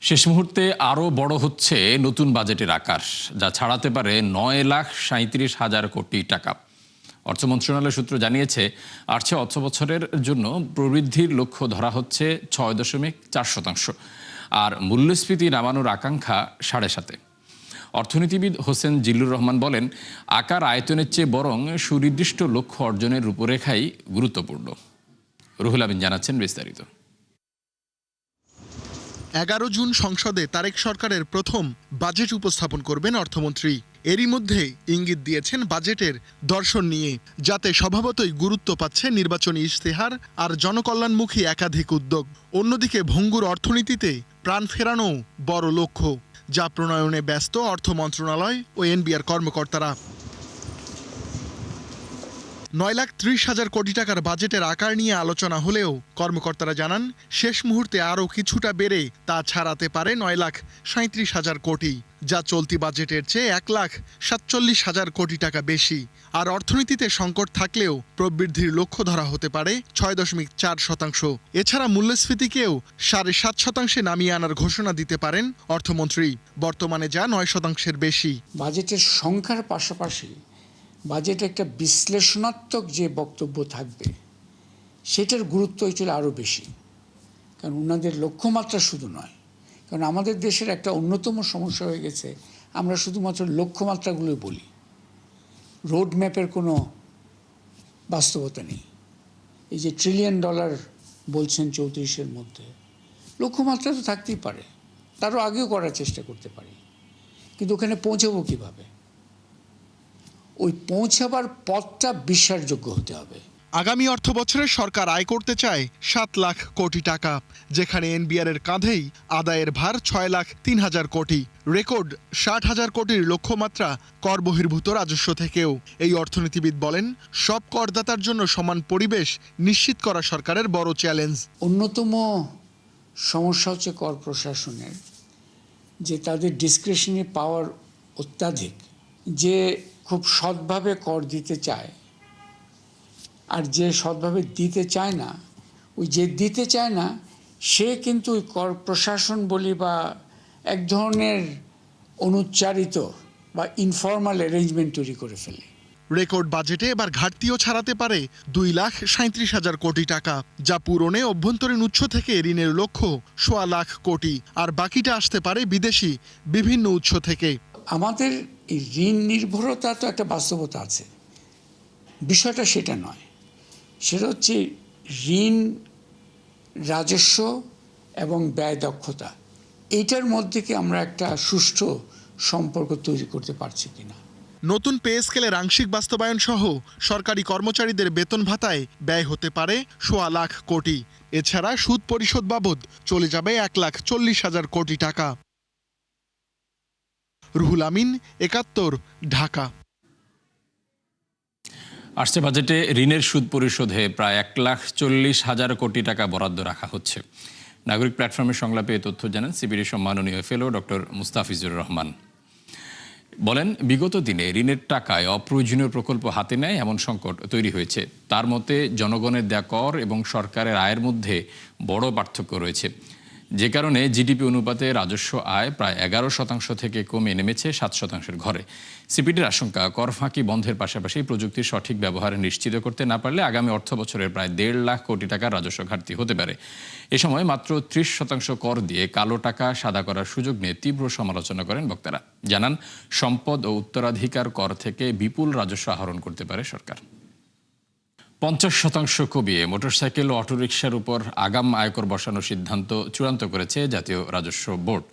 শেষ মুহূর্তে আরও বড় হচ্ছে নতুন বাজেটের আকার, যা ছাড়াতে পারে 9,37,000 কোটি টাকা। অর্থ মন্ত্রণালয় সূত্র জানিয়েছে, আসছে অর্থ বছরের জন্য প্রবৃদ্ধির লক্ষ্য ধরা হচ্ছে 6.4%, আর মূল্যস্ফীতি নামানোর আকাঙ্ক্ষা 7.5%। অর্থনীতিবিদ হোসেন জিল্লুর রহমান বলেন, আকার আয়তনের চেয়ে বরং সুনির্দিষ্ট লক্ষ্য অর্জনের রূপরেখাই গুরুত্বপূর্ণ। রুহুল আমিন জানাচ্ছেন বিস্তারিত। 11 জুন সংসদে তারেক সরকারের প্রথম বাজেট উপস্থাপন করবেন অর্থমন্ত্রী। এরই মধ্যে ইঙ্গিত দিয়েছেন বাজেটের দর্শন নিয়ে, যাতে স্বভাবতই গুরুত্ব পাচ্ছে নির্বাচনী ইশতেহার আর জনকল্যাণমুখী একাধিক উদ্যোগ। অন্যদিকে ভঙ্গুর অর্থনীতিতে প্রাণ ফেরানো বড় লক্ষ্য, যা প্রণয়নে ব্যস্ত অর্থ মন্ত্রণালয় ও এনবিআর কর্মকর্তারা। 9,30,000 কোটি টাকার বাজেটের আকার নিয়ে আলোচনা হলেও কর্মকর্তারা জানান, শেষ মুহূর্তে আরও কিছুটা বেড়ে তা ছাড়াতে পারে 9,37,000 কোটি, যা চলতি বাজেটের চেয়ে 1,47,000 কোটি টাকা বেশি। আর অর্থনীতিতে সংকট থাকলেও প্রবৃদ্ধির লক্ষ্য ধরা হতে পারে 6.4%। এছাড়া মূল্যস্ফীতিকেও 7.5% নামিয়ে আনার ঘোষণা দিতে পারেন অর্থমন্ত্রী, বর্তমানে যা 9% বেশি। বাজেটের সংখ্যার পাশাপাশি বাজেটে একটা বিশ্লেষণাত্মক যে বক্তব্য থাকবে, সেটার গুরুত্ব চলে আরও বেশি। কারণ ওনাদের লক্ষ্যমাত্রা শুধু নয়, কারণ আমাদের দেশের একটা অন্যতম সমস্যা হয়ে গেছে, আমরা শুধুমাত্র লক্ষ্যমাত্রাগুলোই বলি, রোড ম্যাপের কোনো বাস্তবতা নেই। এই যে $1 ট্রিলিয়ন বলছেন 34-এর মধ্যে, লক্ষ্যমাত্রা তো থাকতেই পারে, তারও আগেও করার চেষ্টা করতে পারি, কিন্তু ওখানে পৌঁছাবো কীভাবে? ওই পৌঁছাবার পথটা বিশ্বাসযোগ্য হতে হবে। আগামী অর্থ বছরে সরকার আয় করতে চায় 7 লাখ কোটি টাকা, যেখানে এনবিআর এর কাঁধেই আদায়ের ভার 6,03,000 কোটি। রেকর্ড 60,000 কোটির লক্ষ্যমাত্রা কর বহির্ভূত রাজস্ব থেকেও। এই অর্থনীতিবিদ বলেন, সব করদাতার জন্য সমান পরিবেশ নিশ্চিত করা সরকারের বড় চ্যালেঞ্জ। অন্যতম সমস্যা হচ্ছে কর প্রশাসনের, যে তাদের ডিসক্রিশনারি পাওয়ার অত্যাধিক। যে খুব সৎভাবে কর দিতে চায় আর যে সৎভাবে দিতে চায় না, ওই যে দিতে চায় না সে কিন্তু ওই কর প্রশাসন বলি বা এক ধরনের অনুচ্চারিত বা ইনফর্মাল অ্যারেঞ্জমেন্ট তৈরি করে ফেলে। রেকর্ড বাজেটে এবার ঘাটতিও ছাড়াতে পারে 2,37,000 কোটি টাকা, যা পূরণে অভ্যন্তরীণ উৎস থেকে ঋণের লক্ষ্য 1.25 লাখ কোটি, আর বাকিটা আসতে পারে বিদেশি বিভিন্ন উৎস থেকে। আমাদের এই ঋণ নির্ভরতা তো একটা বাস্তবতা আছে, বিষয়টা সেটা নয়। সেটা হচ্ছে ঋণ, রাজস্ব এবং ব্যয় দক্ষতা, এইটার মধ্যে কি আমরা একটা সুষ্ঠু সম্পর্ক তৈরি করতে পারছি কিনা। নতুন পে স্কেলের আংশিক বাস্তবায়ন সহ সরকারি কর্মচারীদের বেতন ভাতায় ব্যয় হতে পারে 1.25 লাখ কোটি। এছাড়া সুদ পরিশোধ বাবদ চলে যাবে 1,40,000 কোটি টাকা। রুহুল আমিন, 71, ঢাকা। আসছে বাজেটে ঋণের সুদ পরিশোধে প্রায় 1,40,000 কোটি টাকা বরাদ্দ রাখা হচ্ছে। নাগরিক প্ল্যাটফর্মের সংলাপে এ তথ্য জানান সিবিডি সম্মাননীয় ফেলো ডক্টর মুস্তাফিজুর রহমান। বলেন, বিগত দিনে ঋণের টাকায় অপ্রয়োজনীয় প্রকল্প হাতে নেয় এমন সংকট তৈরি হয়েছে। তার মতে জনগণের দেয়া কর এবং সরকারের আয়ের মধ্যে বড় পার্থক্য রয়েছে, যে কারণে জিডিপি অনুপাতে রাজস্ব আয় প্রায় 11% থেকে কমে নেমেছে 7%-এর ঘরে। সিপিডির আশঙ্কা, কর ফাঁকি বন্ধের পাশাপাশি প্রযুক্তির সঠিক ব্যবহার নিশ্চিত করতে না পারলে আগামী অর্থ বছরের প্রায় 1.5 লাখ কোটি টাকার রাজস্ব ঘাটতি হতে পারে। এ সময় মাত্র 30% কর দিয়ে কালো টাকা সাদা করার সুযোগ নিয়ে তীব্র সমালোচনা করেন বক্তারা। জানান, সম্পদ ও উত্তরাধিকার কর থেকে বিপুল রাজস্ব আহরণ করতে পারে সরকার। 50% কমিয়ে মোটরসাইকেল ও অটোরিকশার উপর আগাম আয়কর বসানোর সিদ্ধান্ত চূড়ান্ত করেছে জাতীয় রাজস্ব বোর্ড।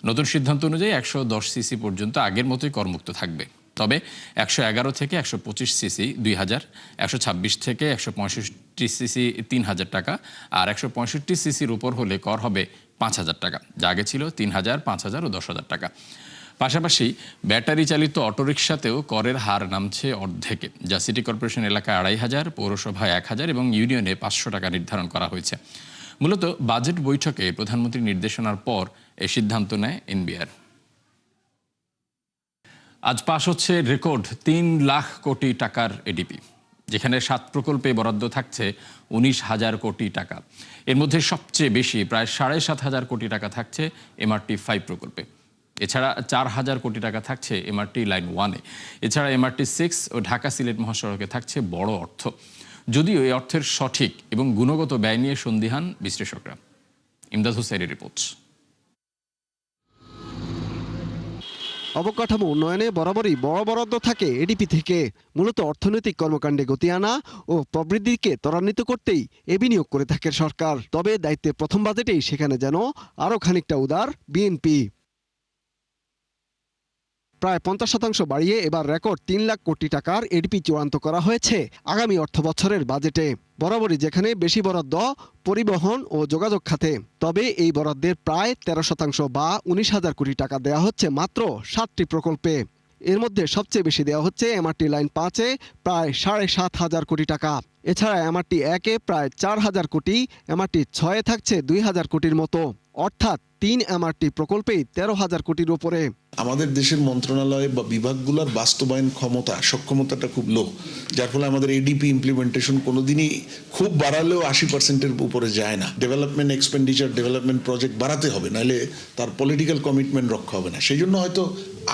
নতুন সিদ্ধান্ত অনুযায়ী 110 সিসি পর্যন্ত আগের মতোই করমুক্ত থাকবে। তবে 111 থেকে 125 সিসি 2,000, 126 থেকে 165 সিসি 3,000 টাকা, আর 165 সিসির উপর হলে কর হবে 5,000 টাকা, যা আগে ছিল 3,000, 5,000 ও 10,000 টাকা। পাশাপাশি ব্যাটারি চালিত অটোরিকশাতেও করের হার নামছে অর্ধেকে, যা সিটি কর্পোরেশন এলাকায় 2,500, পৌরসভায় 1,000 এবং ইউনিয়নে 500 টাকা নির্ধারণ করা হয়েছে। মূলত বাজেট বৈঠকে প্রধানমন্ত্রীর নির্দেশনার পর এই সিদ্ধান্ত নেয় এনবিআর। আজ পাশ হচ্ছে রেকর্ড 3 লাখ কোটি টাকার এডিপি। যেখানে 7 প্রকল্পে বরাদ্দ থাকছে 19,000 কোটি টাকা। এর মধ্যে সবচেয়ে বেশি প্রায় 7,500 কোটি টাকা থাকছে MRT 5 প্রকল্পে। এছাড়া 4,000 কোটি টাকা থাকছে MRT লাইন 1-এ। এছাড়া MRT 6 ও ঢাকা সিলেট মহাসড়কে থাকছে বড় অর্থ। যদিও এই অর্থের সঠিক এবং গুণগত ব্যয় নিয়ে সন্দিহান বিশ্লেষকরা। ইমদাদ হোসেনের রিপোর্ট। অবকাঠামো উন্নয়নে বরাবরই বড় বরাদ্দ থাকে এডিপি থেকে। মূলত অর্থনৈতিক কর্মকাণ্ডে গতি আনা ও প্রবৃদ্ধিকে ত্বরান্বিত করতেই এ বিনিয়োগ করে থাকে সরকার। তবে দায়িত্বের প্রথম বাজেটেই সেখানে যেন আরও খানিকটা উদার বিএনপি। প্রায় 50% বাড়িয়ে এবার রেকর্ড 3 লাখ কোটি টাকার এডিপি চূড়ান্ত করা হয়েছে আগামী অর্থবছরের বাজেটে। বরাবরই যেখানে বেশি বরাদ্দ পরিবহন ও যোগাযোগ খাতে, তবে এই বরাদ্দের প্রায় 13% বা 19,000 কোটি টাকা দেওয়া হচ্ছে মাত্র 7টি প্রকল্পে। এর মধ্যে সবচেয়ে বেশি দেওয়া হচ্ছে MRT লাইন 5-এ প্রায় 7,500 কোটি টাকা। এছাড়া MRT 1-এ প্রায় 4,000 কোটি, MRT 6-এ থাকছে 2,000 কোটির মতো। অর্থাৎ 3 MRT প্রকল্পেই 13,000 কোটির উপরে। আমাদের দেশের মন্ত্রণালয় বা বিভাগগুলোর বাস্তবায়ন সক্ষমতাটা খুব লো, যার ফলে আমাদের এডিপি ইমপ্লিমেন্টেশন কোনোদিনই খুব বাড়ালেও 80%-এর উপরে যায় না। ডেভেলপমেন্ট এক্সপেন্ডিচার, ডেভেলপমেন্ট প্রজেক্ট বাড়াতে হবে, নাহলে তার পলিটিক্যাল কমিটমেন্ট রক্ষা হবে না। সেই জন্য হয়তো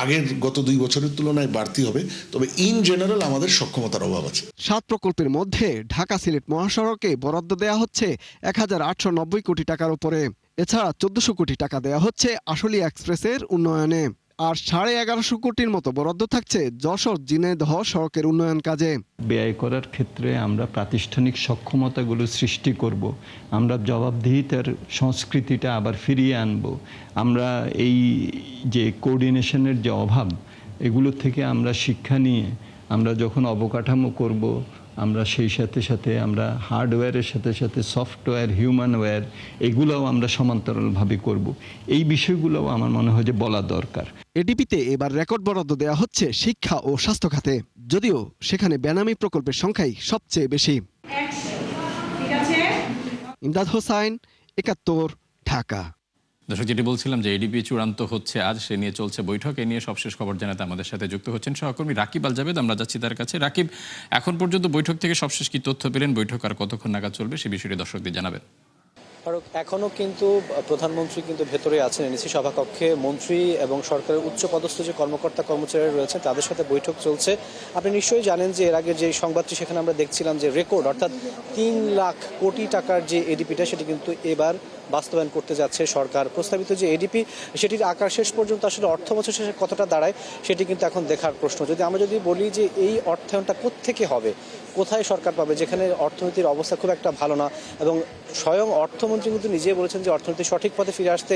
আগের গত 2 বছরের তুলনায় বাড়তি হবে, তবে ইন জেনারেল আমাদের সক্ষমতার অভাব আছে। 7 প্রকল্পের মধ্যে ঢাকা সিলেট মহাসড়কে বরাদ্দ দেওয়া হচ্ছে 1,890 কোটি টাকার উপরে। এছাড়া 1,400 কোটি টাকা দেওয়া হচ্ছে আশুলিয়া এক্সপ্রেসের উন্নয়নে। আর 1150 কোটির মতো বরাদ্দ থাকছে যশোর ঝিনাইদহ সড়কের উন্নয়ন কাজে। ব্যয় করার ক্ষেত্রে আমরা প্রাতিষ্ঠানিক সক্ষমতাগুলো সৃষ্টি করব, আমরা জবাবদিহিতার সংস্কৃতিটা আবার ফিরিয়ে আনব। আমরা এই যে কোঅর্ডিনেশনের যে অভাব, এগুলো থেকে আমরা শিক্ষা নিয়ে আমরা যখন অবকাঠামো করব, আমরা সেই সাথে সাথে আমরা হার্ডওয়্যারের সাথে সাথে সফটওয়্যার, হিউম্যানওয়্যার, এগুলোও আমরা সমান্তরালভাবে করব। এই বিষয়গুলোও আমার মনে হয় যে বলা দরকার। এডিপিতে এবার রেকর্ড বরাদ্দ দেওয়া হচ্ছে শিক্ষা ও স্বাস্থ্য খাতে, যদিও সেখানে বেনামি প্রকল্পের সংখ্যাই সবচেয়ে বেশি। ইমদাদ হোসাইন, 71, ঢাকা। দর্শক, যেটি বলছিলাম যে এডিপি চূড়ান্ত হচ্ছে আজ, সে নিয়ে চলছে বৈঠক। এ নিয়ে সবশেষ খবর জানাতে আমাদের সাথে যুক্ত হচ্ছেন সহকর্মী রাকিব আল জাবেদ। আমরা যাচ্ছি তার কাছে। রাকিব, এখন পর্যন্ত বৈঠক থেকে সবশেষ কি তথ্য পেলেন? বৈঠক আর কতক্ষণ নাগাদ চলবে সে বিষয়টি দর্শকদের জানাবেন। এখনো কিন্তু প্রধানমন্ত্রী কিন্তু ভেতরে আছেন এনএসি সভাকক্ষে। মন্ত্রী এবং সরকারের উচ্চ পদস্থ যে কর্মকর্তা কর্মচারীরা রয়েছেন তাদের সাথে বৈঠক চলছে। আপনি নিশ্চয়ই জানেন যে এর আগে যে সংবাদটি সেখানে আমরা দেখছিলাম যে রেকর্ড অর্থাৎ 3 লাখ কোটি টাকার যে এডিপিটা সেটি কিন্তু এবার বাস্তবায়ন করতে যাচ্ছে সরকার। প্রস্তাবিত যে এডিপি সেটির আকার শেষ পর্যন্ত আসলে অর্থ বছর শেষে কতটা দাঁড়ায় সেটি কিন্তু এখন দেখার প্রশ্ন। আমরা যদি বলি যে এই অর্থায়নটা কোত্থেকে হবে, কোথায় সরকার পাবে, যেখানে অর্থনীতির অবস্থা খুব একটা ভালো না, এবং স্বয়ং অর্থমন্ত্রী কিন্তু নিজেই বলেছেন যে অর্থনীতি সঠিক পথে ফিরে আসতে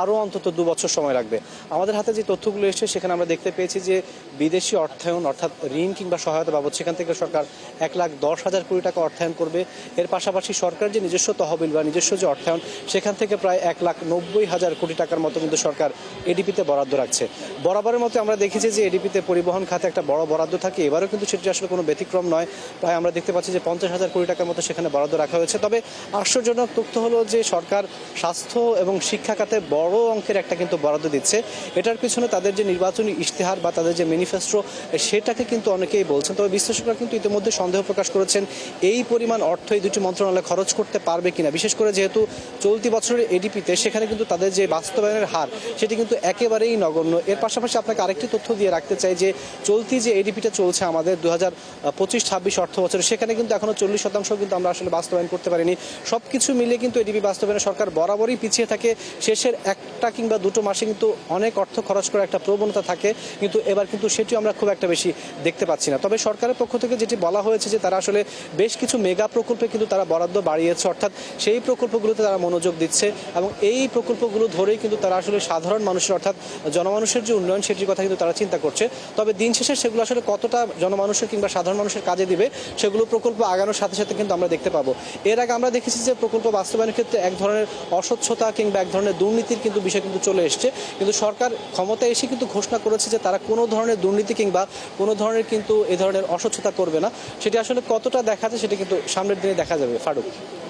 আরও অন্তত 2 বছর সময় লাগবে। আমাদের হাতে যে তথ্যগুলো এসেছে সেখানে আমরা দেখতে পেয়েছি যে বিদেশি অর্থায়ন অর্থাৎ ঋণ কিংবা সহায়তা বাবদ সেখান থেকে সরকার 1,10,000 কোটি টাকা অর্থায়ন করবে। এর পাশাপাশি সরকার যে নিজস্ব তহবিল বা নিজস্ব যে অর্থায়ন সেখান থেকে প্রায় 1,90,000 কোটি টাকার মতো কিন্তু সরকার এডিপিতে বরাদ্দ রাখছে। বরাবরের মতো আমরা দেখেছি যে এডিপিতে পরিবহন খাতে একটা বড় বরাদ্দ থাকে, এবারও কিন্তু সেটি আসলে কোনো ব্যতিক্রম নয়। প্রায় আমরা দেখতে পাচ্ছি যে 50,000 কোটি টাকার মতো সেখানে বরাদ্দ রাখা হয়েছে। তবে আশ্চর্যজনক তথ্য হলো যে সরকার স্বাস্থ্য এবং শিক্ষা খাতে বড় অঙ্কের একটা কিন্তু বরাদ্দ দিচ্ছে। এটার পিছনে তাদের যে নির্বাচনী ইশতেহার বা তাদের যে ম্যানিফেস্টো সেটাকে কিন্তু অনেকেই বলছেন। তবে বিশ্লেষকরা কিন্তু ইতিমধ্যে সন্দেহ প্রকাশ করেছেন এই পরিমাণ অর্থ এই দুটি মন্ত্রণালয় খরচ করতে পারবে কিনা, বিশেষ করে যেহেতু চলতি বছরের এডিপিতে সেখানে কিন্তু তাদের যে বাস্তবায়নের হার সেটি কিন্তু একেবারেই নগণ্য। এর পাশাপাশি আপনাকে আরেকটি তথ্য দিয়ে রাখতে চাই যে চলতি যে এডিপিটা চলছে আমাদের 2025-26 অর্থ বছরে, সেখানে কিন্তু এখনো 40% কিন্তু আমরা আসলে বাস্তবায়ন করতে পারিনি। সবকিছু মিলিয়ে কিন্তু এডিপি বাস্তবায়নে সরকার বরাবরই পিছিয়ে থাকে। শেষের 1টা কিংবা 2টো মাসে কিন্তু অনেক অর্থ খরচ করার একটা প্রবণতা থাকে, কিন্তু এবার কিন্তু সেটিও আমরা খুব একটা বেশি দেখতে পাচ্ছি না। তবে সরকারের পক্ষ থেকে যেটি বলা হয়েছে যে তারা আসলে বেশ কিছু মেগা প্রকল্পে কিন্তু তারা বরাদ্দ বাড়িয়েছে, অর্থাৎ সেই প্রকল্পগুলোতে তারা মনোযোগ দিচ্ছে এবং এই প্রকল্পগুলো ধরেই কিন্তু তারা আসলে সাধারণ মানুষের অর্থাৎ জনমানুষের যে উন্নয়ন সেটির কথা কিন্তু তারা চিন্তা করছে। তবে দিন শেষে সেগুলো আসলে কতটা জনমানুষের কিংবা সাধারণ মানুষের কাজে দিবে সেগুলো প্রকল্প আগানোর সাথে সাথে কিন্তু আমরা দেখতে পাবো। এর আগে আমরা দেখেছি যে প্রকল্প বাস্তবায়নের ক্ষেত্রে এক ধরনের অস্বচ্ছতা কিংবা এক ধরনের দুর্নীতির কিন্তু বিষয় কিন্তু চলে এসছে, কিন্তু সরকার ক্ষমতায় এসে কিন্তু ঘোষণা করেছে যে তারা কোনো ধরনের দুর্নীতি কিংবা কোনো ধরনের কিন্তু এ ধরনের অস্বচ্ছতা করবে না। সেটি আসলে কতটা দেখা যায় সেটা কিন্তু সামনের দিনে দেখা যাবে। ফারুক,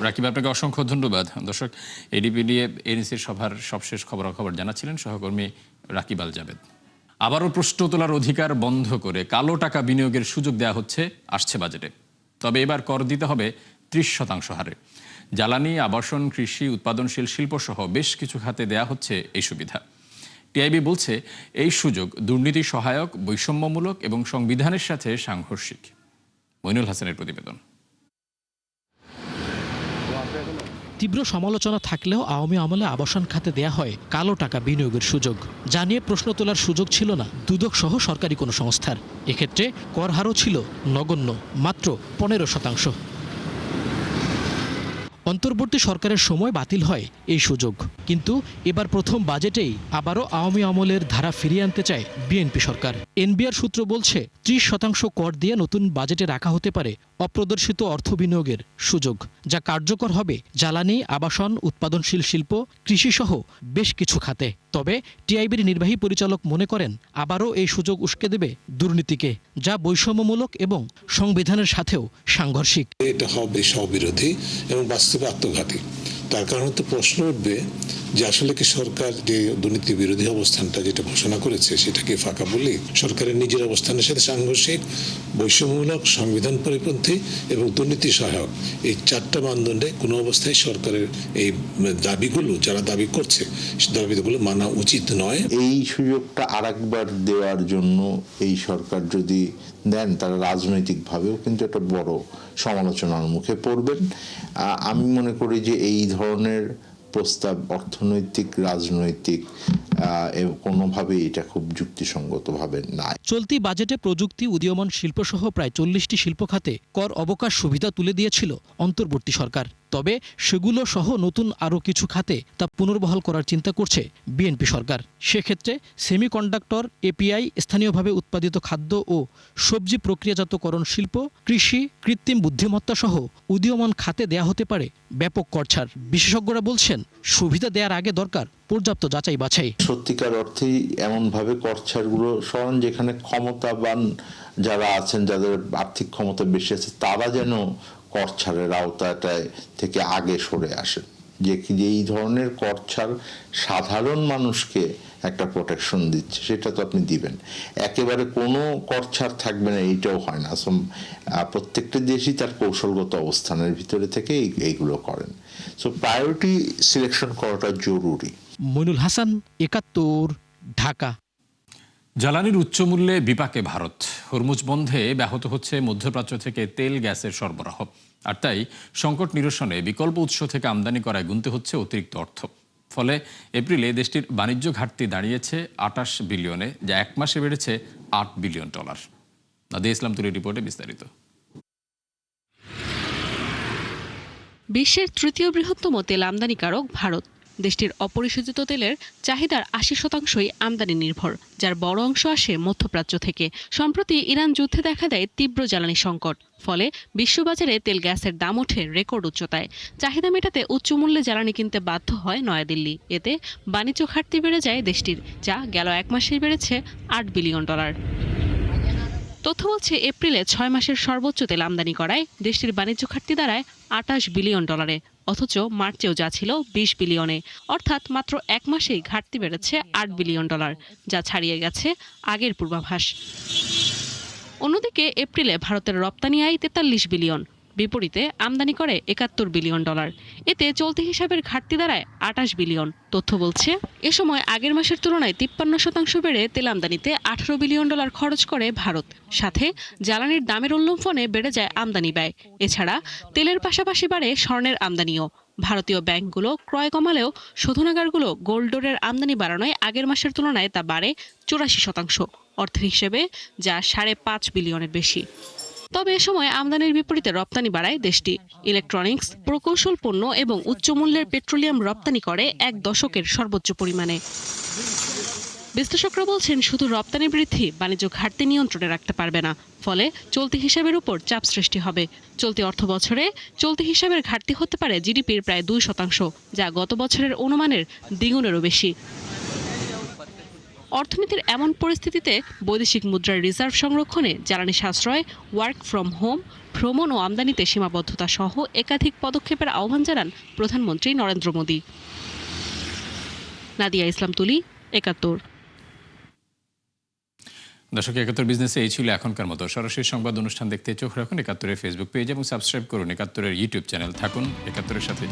রাকিব, আপনাকে অসংখ্য ধন্যবাদ। দর্শক, এডিপি নিয়ে এনএসির সভার সবশেষ খবরাখবর জানাচ্ছিলেন সহকর্মী রাকিব আল জাবেদ। আবারও প্রশ্ন তোলার অধিকার বন্ধ করে কালো টাকা বিনিয়োগের সুযোগ দেওয়া হচ্ছে আসছে বাজেটে। তবে এবার কর দিতে হবে 30% হারে। জ্বালানি, আবাসন, কৃষি, উৎপাদনশীল শিল্পসহ বেশ কিছু খাতে দেয়া হচ্ছে এই সুবিধা। টিআইবি বলছে এই সুযোগ দুর্নীতি সহায়ক, বৈষম্যমূলক এবং সংবিধানের সাথে সাংঘর্ষিক। মইনুল হাসানের প্রতিবেদন। তীব্র সমালোচনা থাকলেও আওয়ামী আমলে আবাসন খাতে দেয়া হয় কালো টাকা বিনিয়োগের সুযোগ, যা নিয়ে প্রশ্ন তোলার সুযোগ ছিল না দুদক সহ সরকারি কোনো সংস্থার। এক্ষেত্রে কর হারও ছিল নগণ্য, মাত্র 15%। অন্তর্বর্তী সরকারের সময় বাতিল হয় এই সুযোগ, কিন্তু এবার প্রথম বাজেটেই আবারও আওয়ামী আমলের ধারা ফিরিয়ে আনতে চায় বিএনপি সরকার। এনবিআর সূত্র বলছে 30% কর দিয়ে নতুন বাজেটে রাখা হতে পারে অপ্রদর্শিত অর্থ বিনিয়োগের সুযোগ, যা কার্যকর হবে জ্বালানি, আবাসন, উৎপাদনশীল শিল্প, কৃষিসহ বেশ কিছু খাতে। তবে টিআইবির নির্বাহী পরিচালক মনে করেন আবারও এই সুযোগ উস্কে দেবে দুর্নীতিকে, যা বৈষম্যমূলক এবং সংবিধানের সাথেও সাংঘর্ষিক। এটা হবে স্ববিরোধী এবং বাস্তবে আত্মঘাতী। তার কারণে তো প্রশ্ন উঠবে যে আসলে কি সরকার যে দুর্নীতি বিরোধী অবস্থানটা যেটা ঘোষণা করেছে সেটা কি ফাঁকা বলি? সরকারের নিজের অবস্থানের সাথে সাংঘর্ষিক, বৈষম্যমূলক, সংবিধান পরিপন্থী এবং দুর্নীতি সহায়ক, এই 4টা মানদণ্ডে কোনো অবস্থায় সরকারের এই দাবিগুলো যারা দাবি করছে সে দাবিগুলো মানা উচিত নয়। এই সুযোগটা আরেকবার দেওয়ার জন্য এই সরকার যদি দেন, তারা রাজনৈতিকভাবেও কিন্তু একটা বড় সমালোচনার মুখে পড়বেন। আমি মনে করি যে এই ধরনের প্রস্তাব অর্থনৈতিক, রাজনৈতিক কোনোভাবেই এটা খুব যুক্তিসঙ্গতভাবে নাই। চলতি বাজেটে প্রযুক্তি, উদীয়মান শিল্পসহ প্রায় 40টি শিল্প খাতে কর অবকাশ সুবিধা তুলে দিয়েছিল অন্তর্বর্তী সরকার। তবে সেগুলো সহ নতুন আরও কিছু খাতে তা পুনর্বহাল করার চিন্তা করছে বিএনপি সরকার। সেক্ষেত্রে সেমিকন্ডাক্টর, এপিআই, স্থানীয়ভাবে উৎপাদিত খাদ্য ও সবজি প্রক্রিয়াজাতকরণ শিল্প, কৃষি, কৃত্রিম বুদ্ধিমত্তা সহ উদীয়মান খাতে দেয়া হতে পারে ব্যাপক করছাড়। বিশেষজ্ঞরা বলছেন সুবিধা দেওয়ার আগে দরকার পর্যাপ্ত যাচাই বাছাই। সত্যিকার অর্থেই এমনভাবে করছাড়গুলো সরান যেখানে ক্ষমতাবান যারা আছেন, যাদের আর্থিক ক্ষমতা বেশি আছে, তারা যেন করছাড়ের আওতাটায় থেকে আগে সরে আসেন। যে এই ধরনের করছাড় সাধারণ মানুষকে একটা প্রোটেকশন দিচ্ছে, সেটা তো আপনি দিবেন। একেবারে কোনো করছাড় থাকবে না এইটাও হয় না। প্রত্যেকটা দেশই তার কৌশলগত অবস্থানের ভিতরে থেকে এইগুলো করেন। সো প্রায়োরিটি সিলেকশন করাটা জরুরি। মইনুল হাসান, ৭১, ঢাকা। জ্বালানির উচ্চ মূল্যে বিপাকে ভারত। হরমুজ বন্ধে ব্যাহত হচ্ছে মধ্যপ্রাচ্য থেকে তেল, গ্যাসের সরবরাহ। আর তাই সংকট নিরসনে বিকল্প উৎস থেকে আমদানি করায় গুনতে হচ্ছে অতিরিক্ত অর্থ। ফলে এপ্রিলে দেশটির বাণিজ্য ঘাটতি দাঁড়িয়েছে ২৮ বিলিয়নে, যা এক মাসে বেড়েছে $৮ বিলিয়ন। নাদিয়া ইসলাম তুলির রিপোর্টে বিস্তারিত। বিশ্বের তৃতীয় বৃহত্তম তেল আমদানিকারক ভারত। দেশটির অপরিশোধিত তেলের চাহিদার ৮০%ই আমদানি নির্ভর, যার বড় অংশ আসে মধ্যপ্রাচ্য থেকে। সম্প্রতি ইরান যুদ্ধে দেখা দেয় তীব্র জ্বালানি সংকট। ফলে বিশ্ববাজারে তেল, গ্যাসের দাম ওঠে রেকর্ড উচ্চতায়। চাহিদা মেটাতে উচ্চমূল্যে জ্বালানি কিনতে বাধ্য হয় নয়াদিল্লি। এতে বাণিজ্য ঘাটতি বেড়ে যায় দেশটির, যা গেল এক মাসেই বেড়েছে $৮ বিলিয়ন। তথ্য বলছে এপ্রিলে ৬ মাসের সর্বোচ্চ তেল আমদানি করায় দেশটির বাণিজ্য ঘাটতি দাঁড়ায় $২৮ বিলিয়ন, অথচ মার্চেও যা ছিল ২০ বিলিয়নে। অর্থাৎ মাত্র এক মাসেই ঘাটতি বেড়েছে $৮ বিলিয়ন, যা ছাড়িয়ে গেছে আগের পূর্বাভাস। অন্যদিকে এপ্রিলে ভারতের রপ্তানি আয় ৪৩ বিলিয়ন, বিপরীতে আমদানি করে $৭১ বিলিয়ন। এতে চলতি হিসাবের ঘাটতি দাঁড়ায় $২৮ বিলিয়ন। তথ্য বলছে এ সময় আগের মাসের তুলনায় ৫৩% বেড়ে তেল আমদানিতে $১৮ বিলিয়ন খরচ করে ভারত। সাথে জ্বালানির দামের উল্লম্ফনে বেড়ে যায় আমদানি ব্যয়। এছাড়া তেলের পাশাপাশি বাড়ে স্বর্ণের আমদানিও। ভারতীয় ব্যাংকগুলো ক্রয় কমালেও শোধনাগারগুলো গোল্ড ডলারের আমদানি বাড়ানোয় আগের মাসের তুলনায় তা বাড়ে ৮৪% অর্থের হিসেবে, যা $৫.৫ বিলিয়নের বেশি। তবে এ সময় আমদানির বিপরীতে রপ্তানি বাড়ায় দেশটি। ইলেকট্রনিক্স, প্রকৌশল পণ্য এবং উচ্চমূল্যের পেট্রোলিয়াম রপ্তানি করে এক দশকের সর্বোচ্চ পরিমাণে। বিশ্লেষকরা বলছেন শুধু রপ্তানি বৃদ্ধি বাণিজ্য ঘাটতি নিয়ন্ত্রণে রাখতে পারবে না। ফলে চলতি হিসাবের উপর চাপ সৃষ্টি হবে। চলতি অর্থ বছরে চলতি হিসাবের ঘাটতি হতে পারে জিডিপির প্রায় 2%, যা গত বছরের অনুমানের দ্বিগুণেরও বেশি। অর্থনীতির এমন পরিস্থিতিতে বৈদেশিক মুদ্রার রিজার্ভ সংরক্ষণে জ্বালানি সাশ্রয়, ওয়ার্ক ফ্রম হোম, ভ্রমণ ও আমদানিতে সীমাবদ্ধতা সহ একাধিক পদক্ষেপের আহ্বান জানান প্রধানমন্ত্রী নরেন্দ্র মোদী। নাদিয়া ইসলাম তুলি, ৭১। দর্শক, ৭১ বিজনেসে এই ছিল এখনকার মতো। সরাসরি সংবাদ অনুষ্ঠান দেখতে চোখ রাখুন ৭১-এর ফেসবুক পেজ এবং সাবস্ক্রাইব করুন ৭১-এর ইউটিউব চ্যানেল। থাকুন ৭১-এর সাথে।